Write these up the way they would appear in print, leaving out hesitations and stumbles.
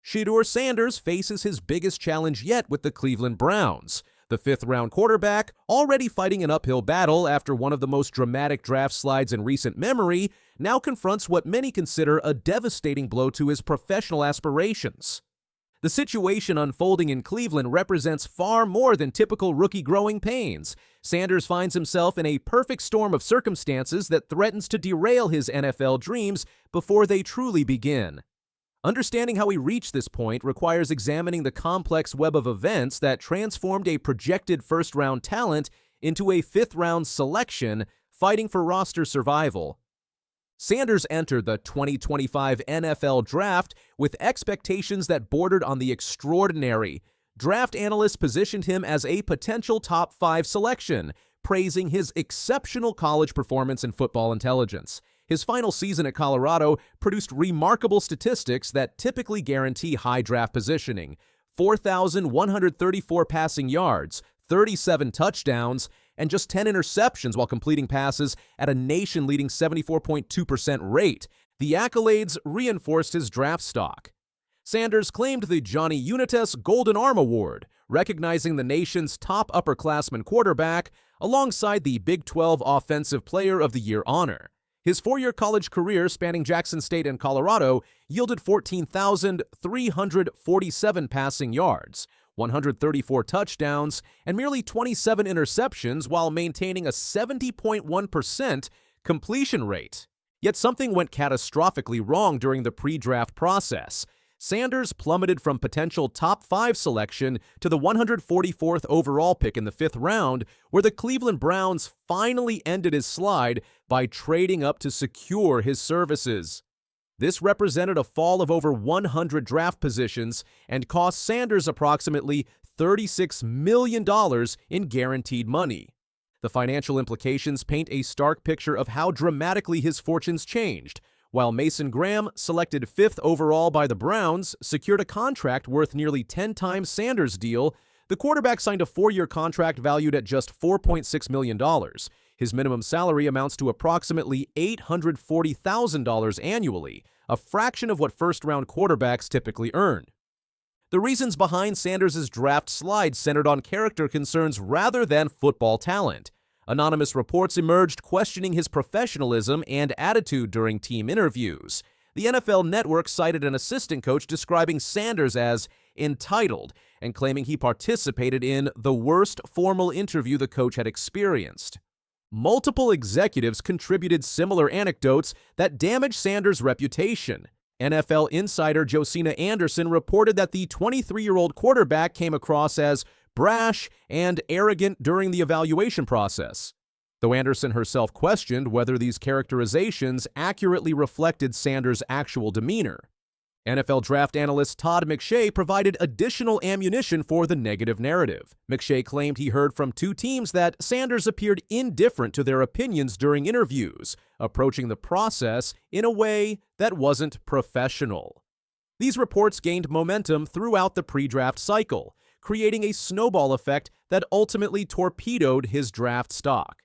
Shedeur Sanders faces his biggest challenge yet with the Cleveland Browns. The fifth-round quarterback, already fighting an uphill battle after one of the most dramatic draft slides in recent memory, now confronts what many consider a devastating blow to his professional aspirations. The situation unfolding in Cleveland represents far more than typical rookie growing pains. Sanders finds himself in a perfect storm of circumstances that threatens to derail his NFL dreams before they truly begin. Understanding how he reached this point requires examining the complex web of events that transformed a projected first-round talent into a fifth-round selection fighting for roster survival. Sanders entered the 2025 NFL Draft with expectations that bordered on the extraordinary. Draft analysts positioned him as a potential top 5 selection, praising his exceptional college performance and football intelligence. His final season at Colorado produced remarkable statistics that typically guarantee high draft positioning: 4,134 passing yards, 37 touchdowns, and just 10 interceptions while completing passes at a nation-leading 74.2% rate. The accolades reinforced his draft stock. Sanders claimed the Johnny Unitas Golden Arm Award, recognizing the nation's top upperclassman quarterback alongside the Big 12 Offensive Player of the Year honor. His 4-year college career spanning Jackson State and Colorado yielded 14,347 passing yards, 134 touchdowns, and merely 27 interceptions while maintaining a 70.1% completion rate. Yet something went catastrophically wrong during the pre-draft process. Sanders plummeted from potential top 5 selection to the 144th overall pick in the 5th round, where the Cleveland Browns finally ended his slide by trading up to secure his services. This represented a fall of over 100 draft positions and cost Sanders approximately $36 million in guaranteed money. The financial implications paint a stark picture of how dramatically his fortunes changed. While Mason Graham, selected 5th overall by the Browns, secured a contract worth nearly 10 times Sanders' deal, the quarterback signed a 4-year contract valued at just $4.6 million. His minimum salary amounts to approximately $840,000 annually, a fraction of what first-round quarterbacks typically earn. The reasons behind Sanders' draft slide centered on character concerns rather than football talent. Anonymous reports emerged questioning his professionalism and attitude during team interviews. The NFL Network cited an assistant coach describing Sanders as entitled and claiming he participated in the worst formal interview the coach had experienced. Multiple executives contributed similar anecdotes that damaged Sanders' reputation. NFL insider Josina Anderson reported that the 23-year-old quarterback came across as brash and arrogant during the evaluation process, though Anderson herself questioned whether these characterizations accurately reflected Sanders' actual demeanor. NFL draft analyst Todd McShay provided additional ammunition for the negative narrative. McShay claimed he heard from 2 teams that Sanders appeared indifferent to their opinions during interviews, approaching the process in a way that wasn't professional. These reports gained momentum throughout the pre-draft cycle, creating a snowball effect that ultimately torpedoed his draft stock.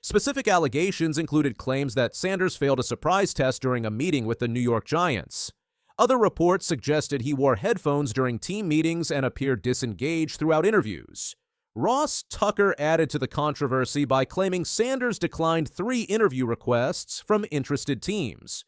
Specific allegations included claims that Sanders failed a surprise test during a meeting with the New York Giants. Other reports suggested he wore headphones during team meetings and appeared disengaged throughout interviews. Ross Tucker added to the controversy by claiming Sanders declined 3 interview requests from interested teams.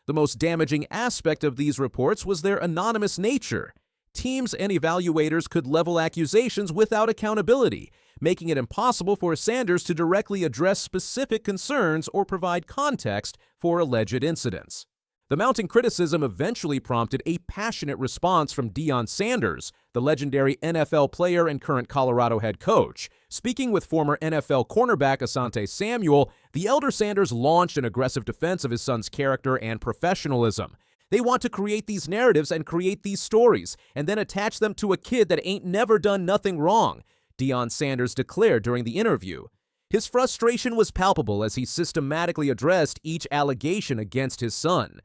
The most damaging aspect of these reports was their anonymous nature. Teams and evaluators could level accusations without accountability, making it impossible for Sanders to directly address specific concerns or provide context for alleged incidents. The mounting criticism eventually prompted a passionate response from Dion Sanders, the legendary NFL player and current Colorado head coach. Speaking with former NFL cornerback Asante Samuel, the elder Sanders launched an aggressive defense of his son's character and professionalism. They want to create these narratives and create these stories, and then attach them to a kid that ain't never done nothing wrong, Deion Sanders declared during the interview. His frustration was palpable as he systematically addressed each allegation against his son.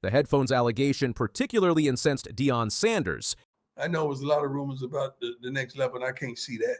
The headphones allegation particularly incensed Deion Sanders. I know it was a lot of rumors about the next level, and I can't see that.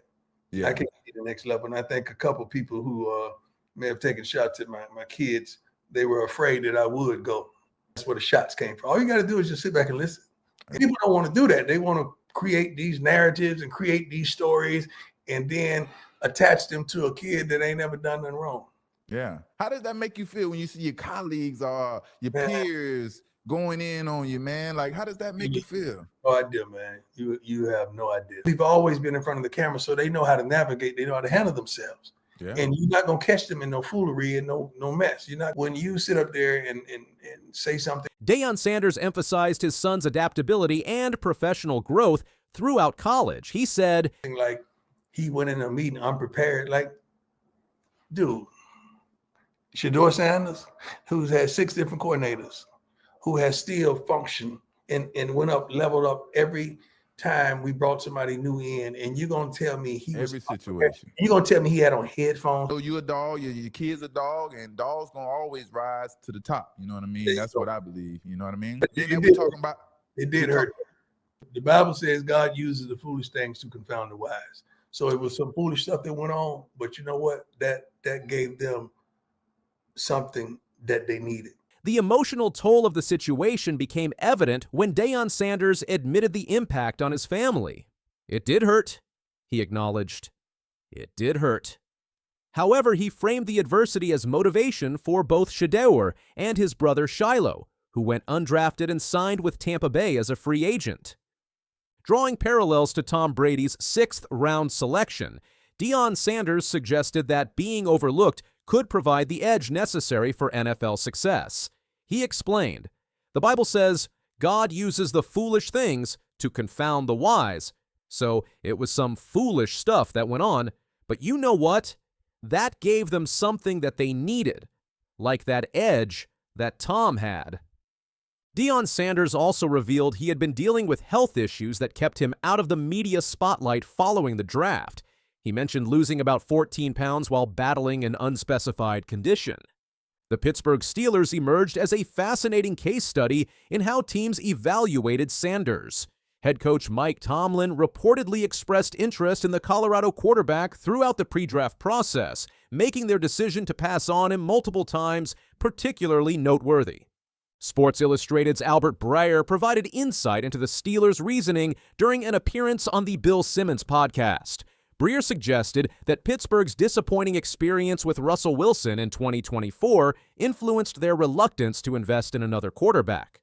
Yeah. I can't see the next level, and I think a couple people who may have taken shots at my kids, they were afraid that I would go. That's where the shots came from. All you got to do is just sit back and listen. People don't want to do that. They want to create these narratives and create these stories and then attach them to a kid that ain't never done nothing wrong. Yeah. How does that make you feel when you see your colleagues or your peers going in on you, man? Like, how does that make you feel? No idea, man. You have no idea. We've always been in front of the camera, so they know how to navigate. They know how to handle themselves. Yeah. And you're not gonna catch them in no foolery and no mess. You're not when you sit up there and say something. Deion Sanders emphasized his son's adaptability and professional growth throughout college. He said, like, he went in a meeting unprepared. Like, dude, Shedeur Sanders, who's had 6 different coordinators, who has still functioned and went up, leveled up every time we brought somebody new in, and you're gonna tell me every situation. You're gonna tell me he had on headphones. So you a dog, your kid's a dog, and dogs gonna always rise to the top. You know what I mean? That's what I believe. You know what I mean? Then we're talking about it did hurt. The Bible says God uses the foolish things to confound the wise. So it was some foolish stuff that went on, but you know what? That gave them something that they needed. The emotional toll of the situation became evident when Deion Sanders admitted the impact on his family. It did hurt, he acknowledged. It did hurt. However, he framed the adversity as motivation for both Shedeur and his brother Shiloh, who went undrafted and signed with Tampa Bay as a free agent. Drawing parallels to Tom Brady's 6th-round selection, Dion Sanders suggested that being overlooked could provide the edge necessary for NFL success. He explained, "The Bible says God uses the foolish things to confound the wise, so it was some foolish stuff that went on, but you know what? That gave them something that they needed, like that edge that Tom had." Deion Sanders also revealed he had been dealing with health issues that kept him out of the media spotlight following the draft. He mentioned losing about 14 pounds while battling an unspecified condition. The Pittsburgh Steelers emerged as a fascinating case study in how teams evaluated Sanders. Head coach Mike Tomlin reportedly expressed interest in the Colorado quarterback throughout the pre-draft process, making their decision to pass on him multiple times particularly noteworthy. Sports Illustrated's Albert Breyer provided insight into the Steelers' reasoning during an appearance on the Bill Simmons podcast. Breyer suggested that Pittsburgh's disappointing experience with Russell Wilson in 2024 influenced their reluctance to invest in another quarterback.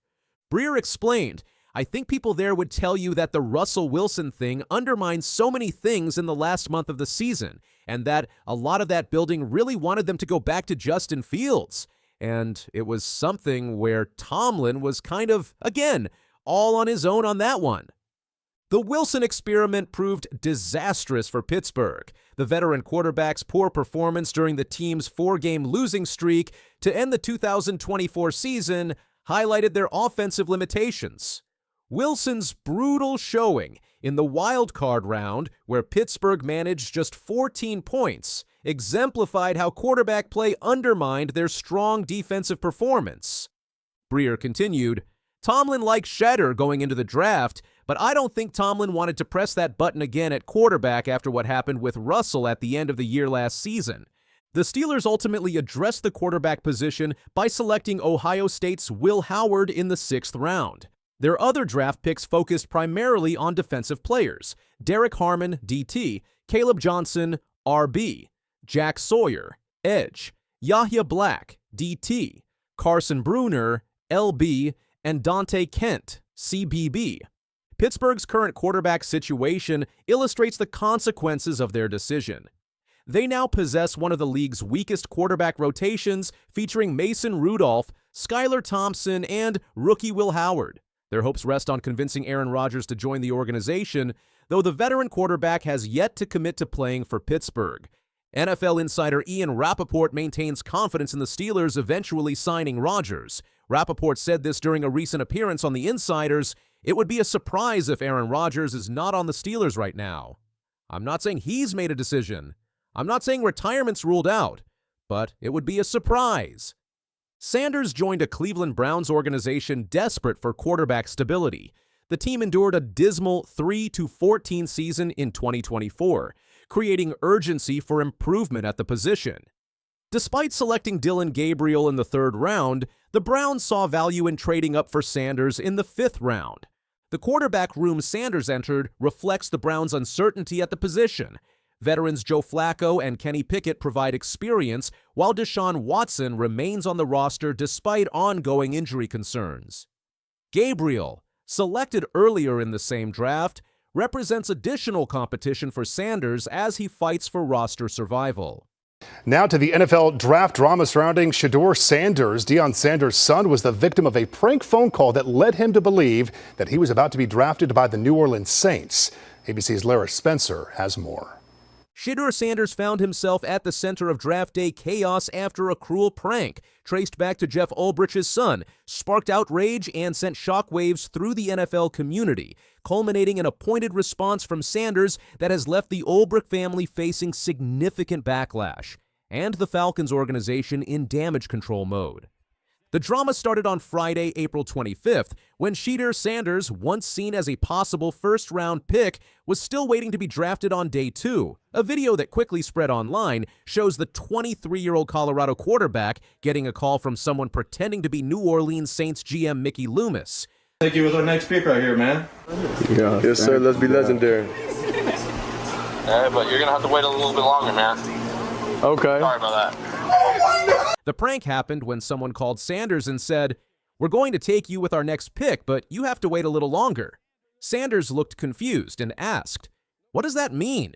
Breyer explained, "I think people there would tell you that the Russell Wilson thing undermines so many things in the last month of the season, and that a lot of that building really wanted them to go back to Justin Fields. And it was something where Tomlin was kind of, again, all on his own on that one." The Wilson experiment proved disastrous for Pittsburgh. The veteran quarterback's poor performance during the team's 4-game losing streak to end the 2024 season highlighted their offensive limitations. Wilson's brutal showing in the wild card round, where Pittsburgh managed just 14 points, exemplified how quarterback play undermined their strong defensive performance. Breyer continued, "Tomlin liked Shedeur going into the draft, but I don't think Tomlin wanted to press that button again at quarterback after what happened with Russell at the end of the year last season." The Steelers ultimately addressed the quarterback position by selecting Ohio State's Will Howard in the 6th round. Their other draft picks focused primarily on defensive players: Derek Harmon, DT, Caleb Johnson, RB, Jack Sawyer, Edge, Yahya Black, DT, Carson Bruner, LB, and Dante Kent, CBB. Pittsburgh's current quarterback situation illustrates the consequences of their decision. They now possess one of the league's weakest quarterback rotations, featuring Mason Rudolph, Skylar Thompson, and rookie Will Howard. Their hopes rest on convincing Aaron Rodgers to join the organization, though the veteran quarterback has yet to commit to playing for Pittsburgh. NFL insider Ian Rappaport maintains confidence in the Steelers eventually signing Rodgers. Rappaport said this during a recent appearance on The Insiders. "It would be a surprise if Aaron Rodgers is not on the Steelers right now. I'm not saying he's made a decision. I'm not saying retirement's ruled out, but it would be a surprise." Sanders joined a Cleveland Browns organization desperate for quarterback stability. The team endured a dismal 3-14 season in 2024, creating urgency for improvement at the position. Despite selecting Dillon Gabriel in the 3rd round, the Browns saw value in trading up for Sanders in the 5th round. The quarterback room Sanders entered reflects the Browns' uncertainty at the position. Veterans Joe Flacco and Kenny Pickett provide experience, while Deshaun Watson remains on the roster despite ongoing injury concerns. Gabriel, selected earlier in the same draft, represents additional competition for Sanders as he fights for roster survival. Now to the NFL draft drama surrounding Shedeur Sanders. Dion Sanders' son was the victim of a prank phone call that led him to believe that he was about to be drafted by the New Orleans Saints. ABC's Lara Spencer has more. Shedeur Sanders found himself at the center of draft day chaos after a cruel prank, traced back to Jeff Olrichs' son, sparked outrage and sent shockwaves through the NFL community, culminating in a pointed response from Sanders that has left the Olrich family facing significant backlash, and the Falcons organization in damage control mode. The drama started on Friday, April 25th, when Shedeur Sanders, once seen as a possible first-round pick, was still waiting to be drafted on day 2. A video that quickly spread online shows the 23-year-old Colorado quarterback getting a call from someone pretending to be New Orleans Saints GM Mickey Loomis. Thank you with our next pick right here, man. Yeah, yes, sir. Let's be legendary. Yeah, but you're going to have to wait a little bit longer, man. Okay. Sorry about that. The prank happened when someone called Sanders and said, "We're going to take you with our next pick, but you have to wait a little longer." Sanders looked confused and asked, "What does that mean?"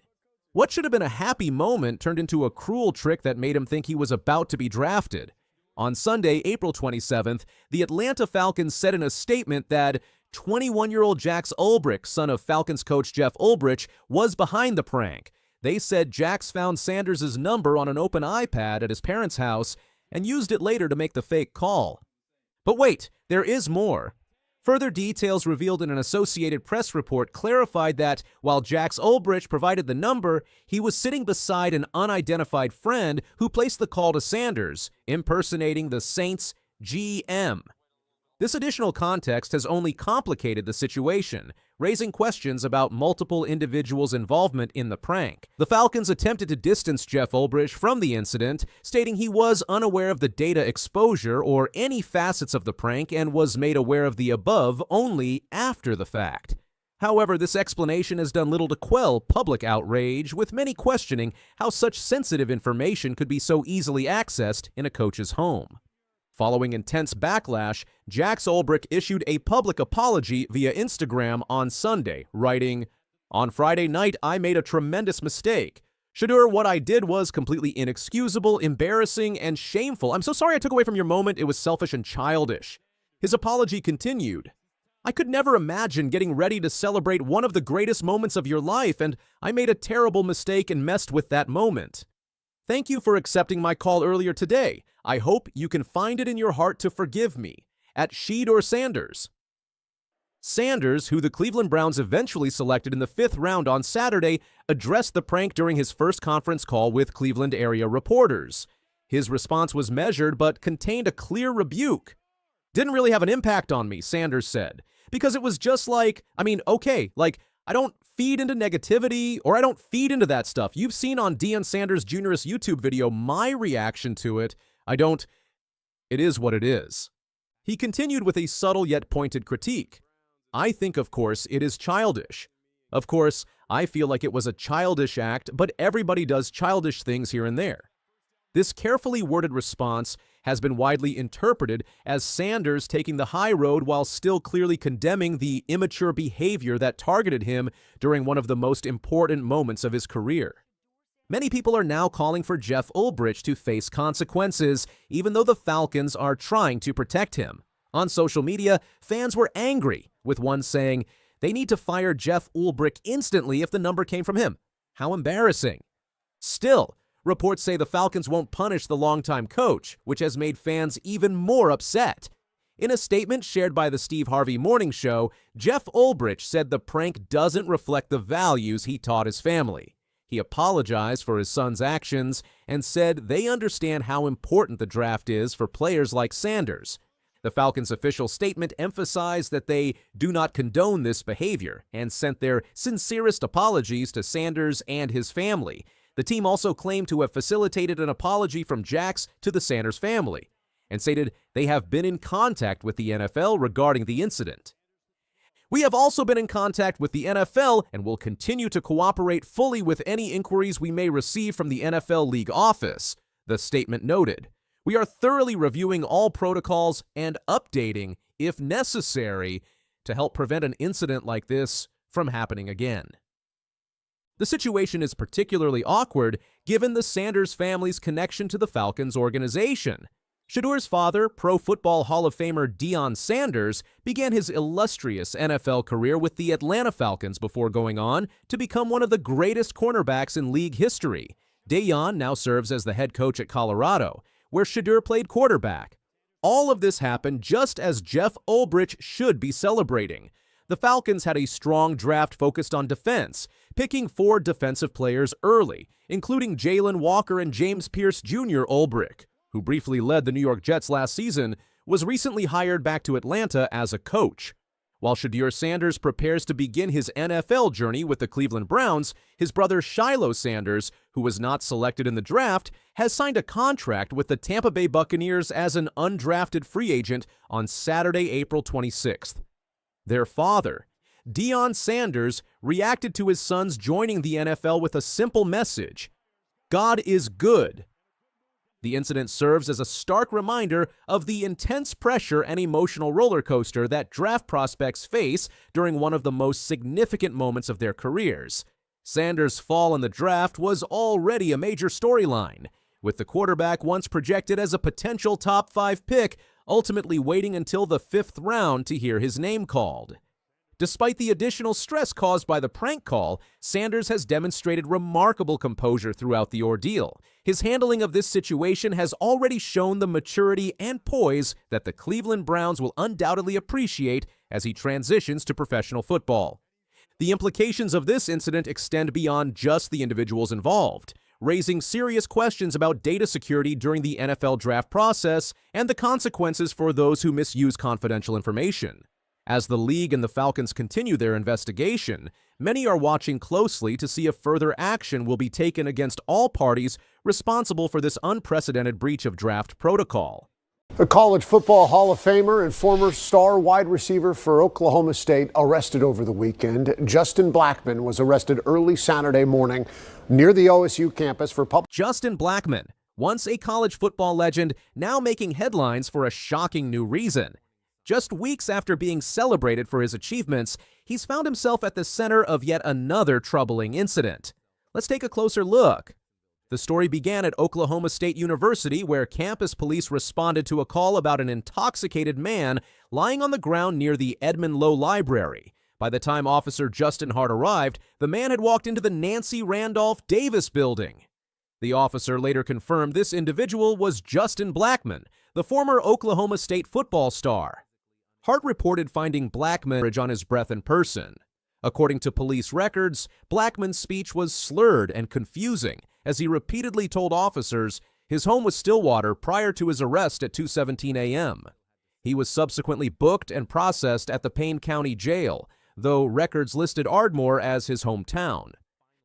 What should have been a happy moment turned into a cruel trick that made him think he was about to be drafted. On Sunday, April 27th, the Atlanta Falcons said in a statement that 21-year-old Jax Olrichs, son of Falcons coach Jeff Olrich, was behind the prank. They said Jax found Sanders' number on an open iPad at his parents' house and used it later to make the fake call. But wait, there is more. Further details revealed in an Associated Press report clarified that while Jax Olrich provided the number, he was sitting beside an unidentified friend who placed the call to Sanders, impersonating the Saints GM. This additional context has only complicated the situation, raising questions about multiple individuals' involvement in the prank. The Falcons attempted to distance Jeff Olrich from the incident, stating he was unaware of the data exposure or any facets of the prank and was made aware of the above only after the fact. However, this explanation has done little to quell public outrage, with many questioning how such sensitive information could be so easily accessed in a coach's home. Following intense backlash, Jax Olrich issued a public apology via Instagram on Sunday, writing, "On Friday night, I made a tremendous mistake. Shedeur, what I did was completely inexcusable, embarrassing, and shameful. I'm so sorry I took away from your moment. It was selfish and childish." His apology continued, "I could never imagine getting ready to celebrate one of the greatest moments of your life, and I made a terrible mistake and messed with that moment. Thank you for accepting my call earlier today. I hope you can find it in your heart to forgive me. At Shedeur Sanders." Sanders, who the Cleveland Browns eventually selected in the 5th round on Saturday, addressed the prank during his first conference call with Cleveland area reporters. His response was measured but contained a clear rebuke. "Didn't really have an impact on me," Sanders said, "because it was just like, I don't feed into negativity, or I don't feed into that stuff. You've seen on Deion Sanders Jr.'s YouTube video my reaction to it. It is what it is." He continued with a subtle yet pointed critique. "I think, of course, it is childish. Of course, I feel like it was a childish act, but everybody does childish things here and there." This carefully worded response has been widely interpreted as Sanders taking the high road while still clearly condemning the immature behavior that targeted him during one of the most important moments of his career. Many people are now calling for Jeff Olrich to face consequences, even though the Falcons are trying to protect him. On social media, fans were angry, with one saying, "They need to fire Jeff Olrich instantly if the number came from him. How embarrassing." Still, reports say the Falcons won't punish the longtime coach, which has made fans even more upset. In a statement shared by the Steve Harvey Morning Show, Jeff Olrich said the prank doesn't reflect the values he taught his family. He apologized for his son's actions and said they understand how important the draft is for players like Sanders. The Falcons' official statement emphasized that they do not condone this behavior and sent their sincerest apologies to Sanders and his family. The team also claimed to have facilitated an apology from Jax to the Sanders family and stated they have been in contact with the NFL regarding the incident. We have also been in contact with the NFL and will continue to cooperate fully with any inquiries we may receive from the NFL League office, the statement noted. We are thoroughly reviewing all protocols and updating, if necessary, to help prevent an incident like this from happening again. The situation is particularly awkward given the Sanders family's connection to the Falcons organization. Shedeur's father, Pro Football Hall of Famer Dion Sanders, began his illustrious NFL career with the Atlanta Falcons before going on to become one of the greatest cornerbacks in league history. Deion now serves as the head coach at Colorado, where Shedeur played quarterback. All of this happened just as Jeff Olrichs should be celebrating. The Falcons had a strong draft focused on defense, picking 4 defensive players early, including Jalen Walker and James Pierce Jr. Olrichs, who briefly led the New York Jets last season, was recently hired back to Atlanta as a coach. While Shedeur Sanders prepares to begin his NFL journey with the Cleveland Browns, his brother Shiloh Sanders, who was not selected in the draft, has signed a contract with the Tampa Bay Buccaneers as an undrafted free agent on Saturday, April 26th. Their father, Dion Sanders, reacted to his sons joining the NFL with a simple message: God is good. The incident serves as a stark reminder of the intense pressure and emotional roller coaster that draft prospects face during one of the most significant moments of their careers. Sanders' fall in the draft was already a major storyline, with the quarterback once projected as a potential top 5 pick, ultimately waiting until the 5th round to hear his name called. Despite the additional stress caused by the prank call, Sanders has demonstrated remarkable composure throughout the ordeal. His handling of this situation has already shown the maturity and poise that the Cleveland Browns will undoubtedly appreciate as he transitions to professional football. The implications of this incident extend beyond just the individuals involved, raising serious questions about data security during the NFL draft process and the consequences for those who misuse confidential information. As the league and the Falcons continue their investigation, many are watching closely to see if further action will be taken against all parties responsible for this unprecedented breach of draft protocol. The College Football Hall of Famer and former star wide receiver for Oklahoma State arrested over the weekend. Justin Blackman was arrested early Saturday morning near the OSU campus for public. Justin Blackman, once a college football legend, now making headlines for a shocking new reason. Just weeks after being celebrated for his achievements, he's found himself at the center of yet another troubling incident. Let's take a closer look. The story began at Oklahoma State University, where campus police responded to a call about an intoxicated man lying on the ground near the Edmund Lowe Library. By the time Officer Justin Hart arrived, the man had walked into the Nancy Randolph Davis building. The officer later confirmed this individual was Justin Blackman, the former Oklahoma State football star. Hart reported finding Blackman on his breath in person. According to police records, Blackman's speech was slurred and confusing as he repeatedly told officers his home was Stillwater prior to his arrest at 2:17 a.m. He was subsequently booked and processed at the Payne County Jail, though records listed Ardmore as his hometown.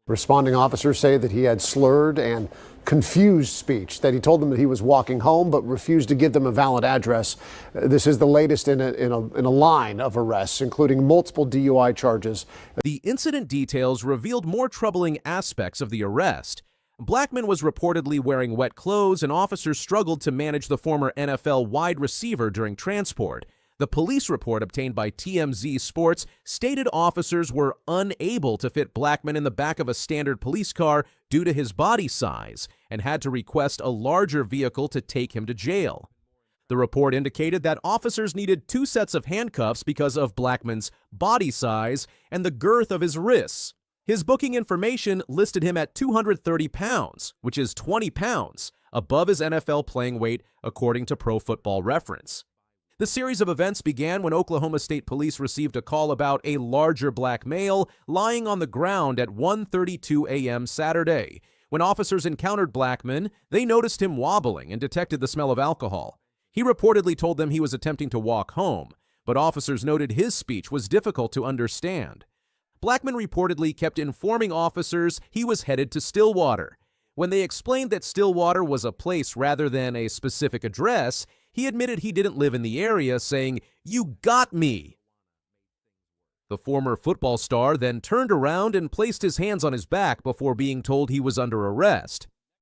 Responding officers say that he had slurred and confused speech, that he told them that he was walking home but refused to give them a valid address. This is the latest in a line of arrests, including multiple DUI charges. The incident details revealed more troubling aspects of the arrest. Blackman was reportedly wearing wet clothes, and officers struggled to manage the former NFL wide receiver during transport. The police report obtained by TMZ Sports stated officers were unable to fit Blackman in the back of a standard police car due to his body size and had to request a larger vehicle to take him to jail. The report indicated that officers needed 2 sets of handcuffs because of Blackman's body size and the girth of his wrists. His booking information listed him at 230 pounds, which is 20 pounds above his NFL playing weight, according to Pro Football Reference. The series of events began when Oklahoma State Police received a call about a larger black male lying on the ground at 1:32 a.m. Saturday. When officers encountered Blackman, they noticed him wobbling and detected the smell of alcohol. He reportedly told them he was attempting to walk home, but officers noted his speech was difficult to understand. Blackman reportedly kept informing officers he was headed to Stillwater. When they explained that Stillwater was a place rather than a specific address, he admitted he didn't live in the area, saying, "You got me." The former football star then turned around and placed his hands on his back before being told he was under arrest.